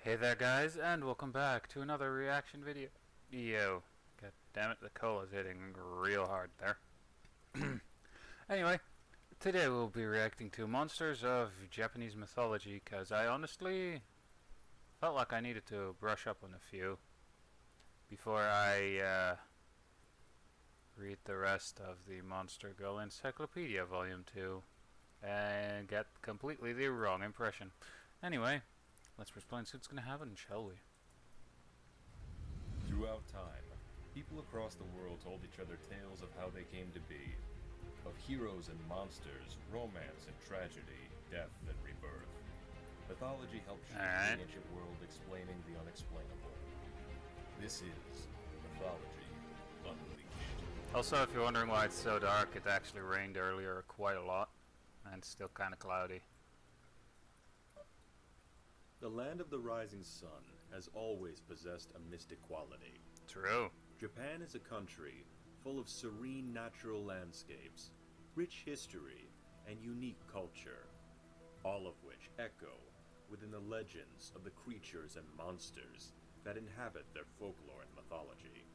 Hey there guys, and welcome back to another reaction video. God damn it, the cola's hitting real hard there. Anyway, today we'll be reacting to monsters of Japanese mythology, because I honestly felt like I needed to brush up on a few before I read the rest of the Monster Girl Encyclopedia Volume 2 and get completely the wrong impression. Anyway, let's press play and see what's going to happen, shall we? Throughout time, people across the world told each other tales of how they came to be, of heroes and monsters, romance and tragedy, death and rebirth. Mythology helps shape the ancient world, explaining the unexplainable. This is Mythology Unleashed. Also, if you're wondering why it's so dark, it actually rained earlier quite a lot, and it's still kind of cloudy. The land of the rising sun has always possessed a mystic quality. True. Japan is a country full of serene natural landscapes, rich history, and unique culture, all of which echo within the legends of the creatures and monsters that inhabit their folklore and mythology.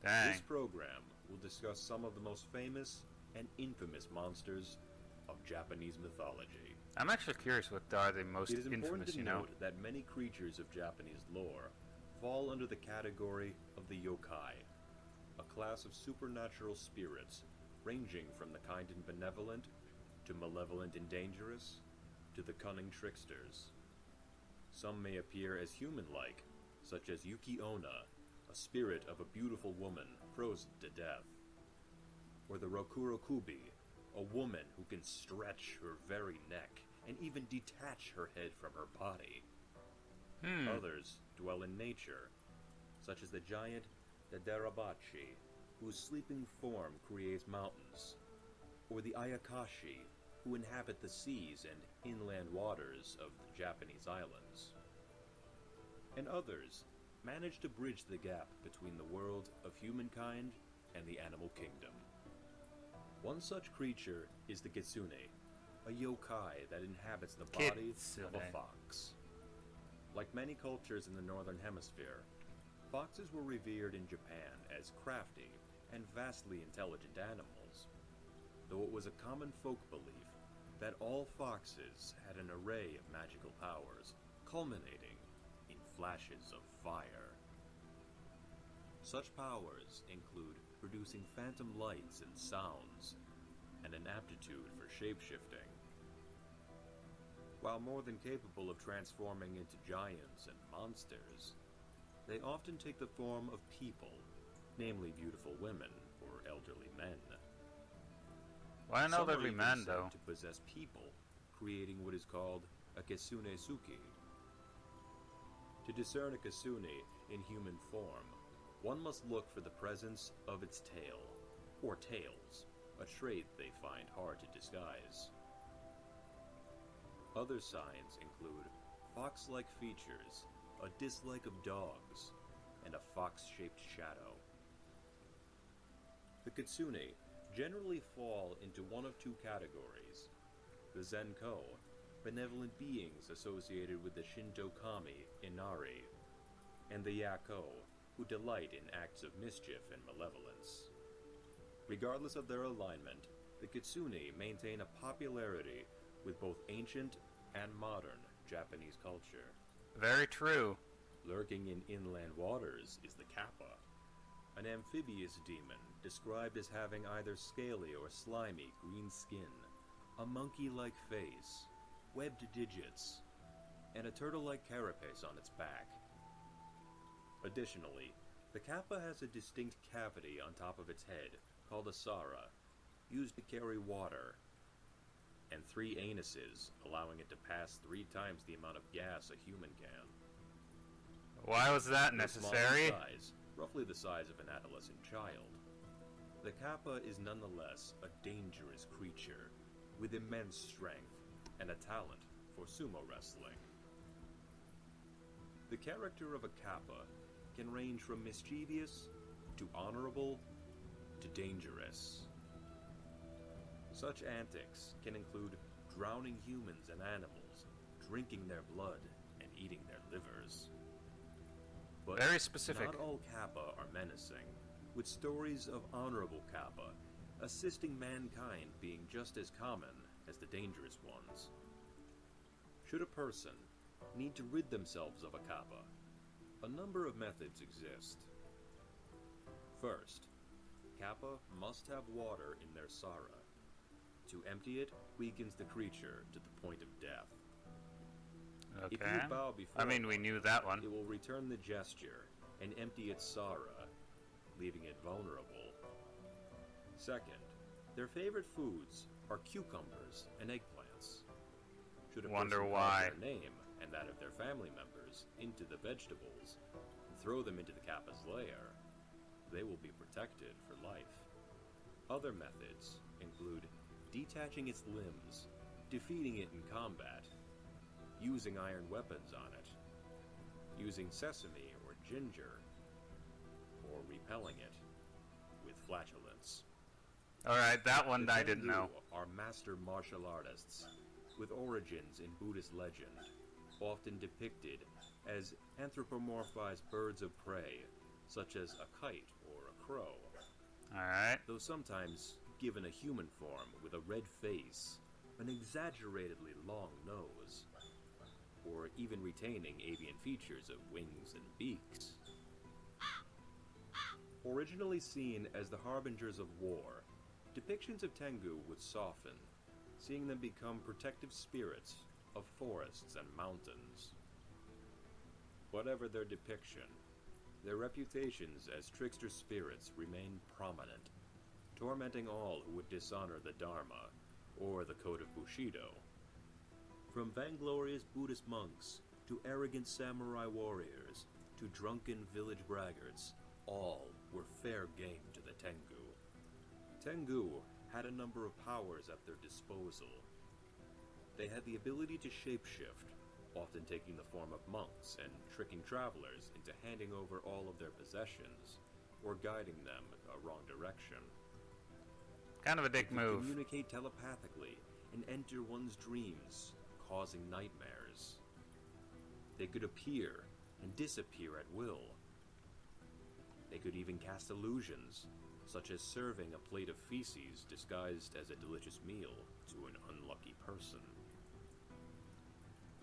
Dang. This program will discuss some of the most famous and infamous monsters of Japanese mythology. I'm actually curious what are the most It is important infamous, to you know? note that many creatures of Japanese lore fall under the category of the yokai, a class of supernatural spirits ranging from the kind and benevolent, to malevolent and dangerous, to the cunning tricksters. Some may appear as human-like, such as Yuki Onna, a spirit of a beautiful woman frozen to death, or the Rokurokubi, a woman who can stretch her very neck and even detach her head from her body. Others dwell in nature, such as the giant Dadarabachi, whose sleeping form creates mountains, or the Ayakashi, who inhabit the seas and inland waters of the Japanese islands. And others manage to bridge the gap between the world of humankind and the animal kingdom. One such creature is the kitsune, a yokai that inhabits the body of a fox. Like many cultures in the northern hemisphere, foxes were revered in Japan as crafty and vastly intelligent animals, though it was a common folk belief that all foxes had an array of magical powers, culminating in flashes of fire. Such powers include producing phantom lights and sounds, and an aptitude for shape-shifting. While more than capable of transforming into giants and monsters, they often take the form of people, namely beautiful women or elderly men. Why an Some are elderly even man, said though? to possess people, creating what is called a kitsune suki. To discern a kitsune in human form, one must look for the presence of its tail, or tails, a trait they find hard to disguise. Other signs include fox-like features, a dislike of dogs, and a fox-shaped shadow. The kitsune generally fall into one of two categories: the Zenko, benevolent beings associated with the Shinto kami Inari, and the Yako, who delight in acts of mischief and malevolence. Regardless of their alignment, the kitsune maintain a popularity with both ancient and modern Japanese culture. Very true. Lurking in inland waters is the kappa, an amphibious demon described as having either scaly or slimy green skin, a monkey-like face, webbed digits, and a turtle-like carapace on its back. Additionally, the kappa has a distinct cavity on top of its head, called a sara, used to carry water, and 3 anuses, allowing it to pass 3 times the amount of gas a human can. Why was that Though small in necessary? size, roughly the size of an adolescent child, the kappa is nonetheless a dangerous creature, with immense strength and a talent for sumo wrestling. The character of a kappa can range from mischievous, to honorable, to dangerous. Such antics can include drowning humans and animals, drinking their blood, and eating their livers. But Very specific. not all kappa are menacing, with stories of honorable kappa assisting mankind being just as common as the dangerous ones. Should a person need to rid themselves of a kappa, a number of methods exist. First, kappa must have water in their sara. To empty it weakens the creature to the point of death. If Okay. you bow before I mean, we knew that one. it will return the gesture and empty its sara, leaving it vulnerable. Second, their favorite foods are cucumbers and eggplants. Should a Wonder person why. carve their name and that of their family members into the vegetables and throw them into the kappa's lair, they will be protected for life. Other methods include detaching its limbs, defeating it in combat, using iron weapons on it, using sesame or ginger, or repelling it with flatulence. Alright, that one The I didn't know. Tengu are master martial artists with origins in Buddhist legend, often depicted as anthropomorphized birds of prey, such as a kite or a crow, Alright. though sometimes given a human form with a red face, an exaggeratedly long nose, or even retaining avian features of wings and beaks. Originally seen as the harbingers of war, depictions of Tengu would soften, seeing them become protective spirits of forests and mountains. Whatever their depiction, their reputations as trickster spirits remain prominent, tormenting all who would dishonor the Dharma or the code of Bushido. From vainglorious Buddhist monks to arrogant samurai warriors to drunken village braggarts, all were fair game to the Tengu. Tengu had a number of powers at their disposal. They had the ability to shapeshift, often taking the form of monks and tricking travelers into handing over all of their possessions or guiding them a wrong direction. Kind of a dick They could move. communicate telepathically and enter one's dreams, causing nightmares. They could appear and disappear at will. They could even cast illusions, such as serving a plate of feces disguised as a delicious meal to an unlucky person.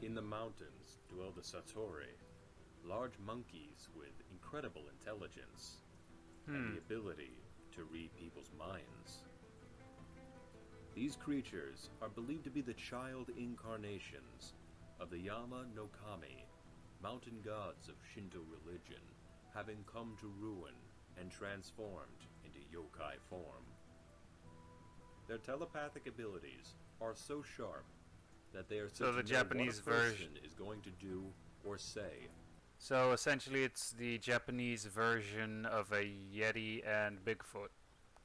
In the mountains dwell the Satori, large monkeys with incredible intelligence and the ability to read people's minds. These creatures are believed to be the child incarnations of the Yama no Kami, mountain gods of Shinto religion, having come to ruin and transformed into yokai form. Their telepathic abilities are so sharp that they are So the said to know Japanese what a person version- is going to do or say. So essentially it's the Japanese version of a Yeti and Bigfoot.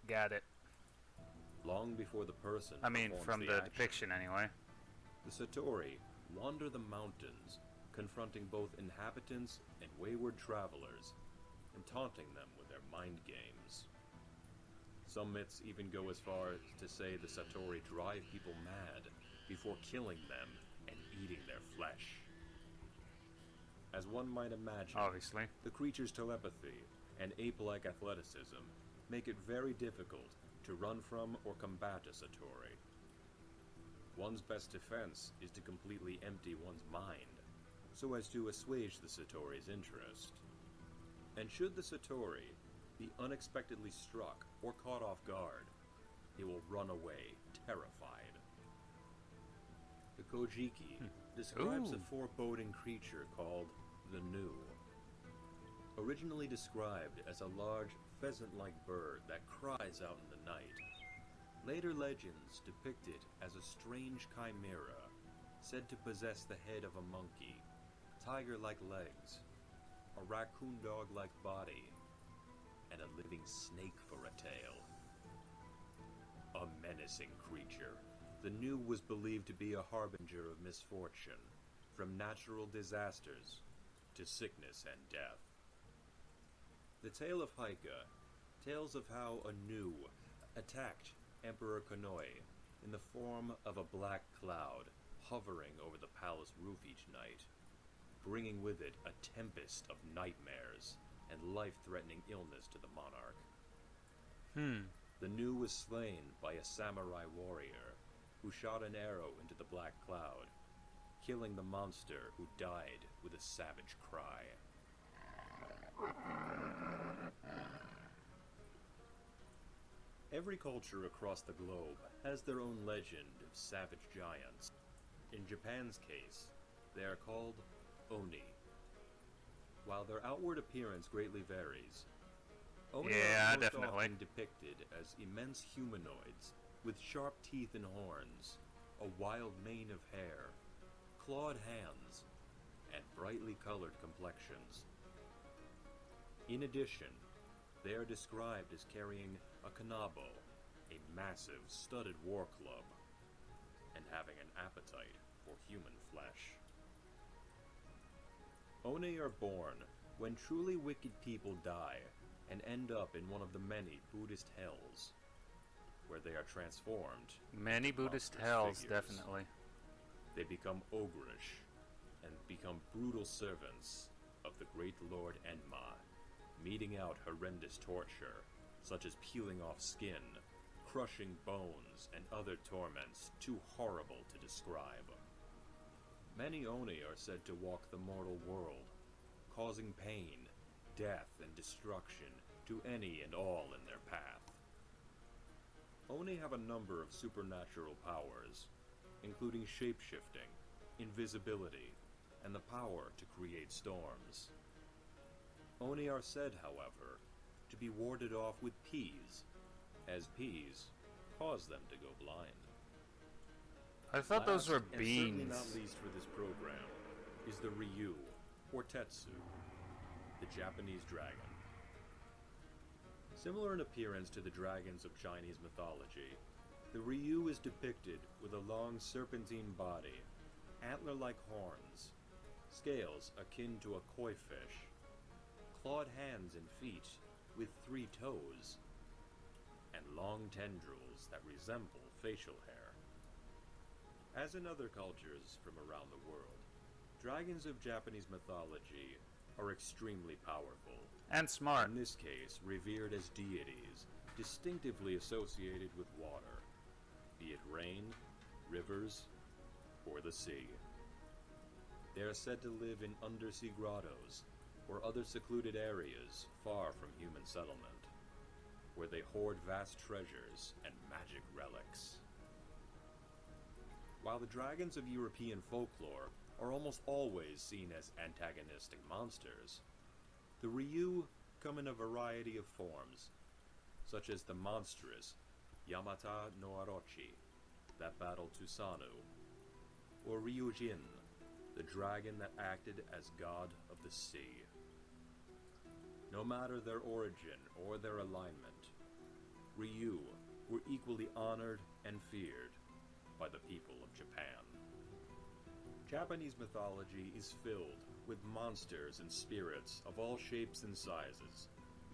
Got it. Long before the person I mean, performs from the the action. depiction anyway. The Satori wander the mountains, confronting both inhabitants and wayward travelers, and taunting them with their mind games. Some myths even go as far as to say the Satori drive people mad before killing them and eating their flesh. As one might imagine, Obviously. the creature's telepathy and ape-like athleticism make it very difficult to run from or combat a Satori. One's best defense is to completely empty one's mind, so as to assuage the Satori's interest. And should the Satori be unexpectedly struck or caught off guard, he will run away terrified. The Kojiki describes Ooh. a foreboding creature called the Nu. Originally described as a large pheasant-like bird that cries out in the night, later legends depict it as a strange chimera, said to possess the head of a monkey, tiger-like legs, a raccoon dog-like body, and a living snake for a tail. A menacing creature, the Nu was believed to be a harbinger of misfortune, from natural disasters to sickness and death. The Tale of Haika tells of how a Nu attacked Emperor Konoe in the form of a black cloud hovering over the palace roof each night. bringing with it a tempest of nightmares and life-threatening illness to the monarch. The Nu was slain by a samurai warrior who shot an arrow into the black cloud, killing the monster who died with a savage cry. Every culture across the globe has their own legend of savage giants. In Japan's case, they are called Oni. While their outward appearance greatly varies, Oni Yeah, are most definitely. often depicted as immense humanoids with sharp teeth and horns, a wild mane of hair, clawed hands, and brightly colored complexions. In addition, they are described as carrying a kanabo, a massive studded war club, and having an appetite for human flesh. Oni are born when truly wicked people die and end up in one of the many Buddhist hells, where they are transformed. Many Buddhist monstrous hells, figures. definitely. They become ogreish and become brutal servants of the great Lord Enma, meting out horrendous torture, such as peeling off skin, crushing bones, and other torments too horrible to describe. Many Oni are said to walk the mortal world, causing pain, death, and destruction to any and all in their path. Oni have a number of supernatural powers, including shape-shifting, invisibility, and the power to create storms. Oni are said, however, to be warded off with peas, as peas cause them to go blind. I thought those were Last, and certainly beans. not least for this program, is the Ryu, or Tetsu, the Japanese dragon. Similar in appearance to the dragons of Chinese mythology, the Ryu is depicted with a long serpentine body, antler-like horns, scales akin to a koi fish, clawed hands and feet with 3 toes, and long tendrils that resemble facial hair. As in other cultures from around the world, dragons of Japanese mythology are extremely powerful. And smart. In this case, revered as deities, distinctively associated with water, be it rain, rivers, or the sea. They are said to live in undersea grottos, or other secluded areas far from human settlement, where they hoard vast treasures and magic relics. While the dragons of European folklore are almost always seen as antagonistic monsters, the Ryu come in a variety of forms, such as the monstrous Yamata no Orochi that battled Tusanu, or Ryujin, the dragon that acted as god of the sea. No matter their origin or their alignment, Ryu were equally honored and feared by the people of Japan. Japanese mythology is filled with monsters and spirits of all shapes and sizes.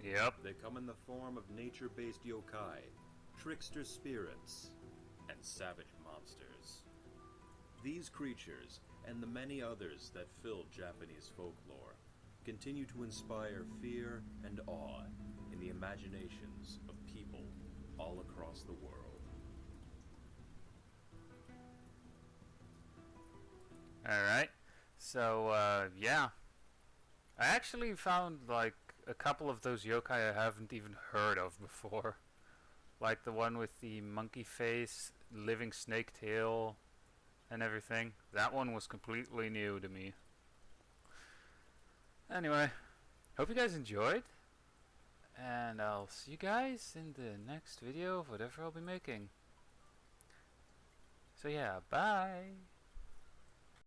Yep. They come in the form of nature-based yokai, trickster spirits, and savage monsters. These creatures, and the many others that fill Japanese folklore, continue to inspire fear and awe in the imaginations of people all across the world. Alright. So, yeah. I actually found, like, a couple of those yokai I haven't even heard of before. Like the one with the monkey face, living snake tail, and everything. That one was completely new to me. Anyway, hope you guys enjoyed. And I'll see you guys in the next video of whatever I'll be making. So yeah, bye!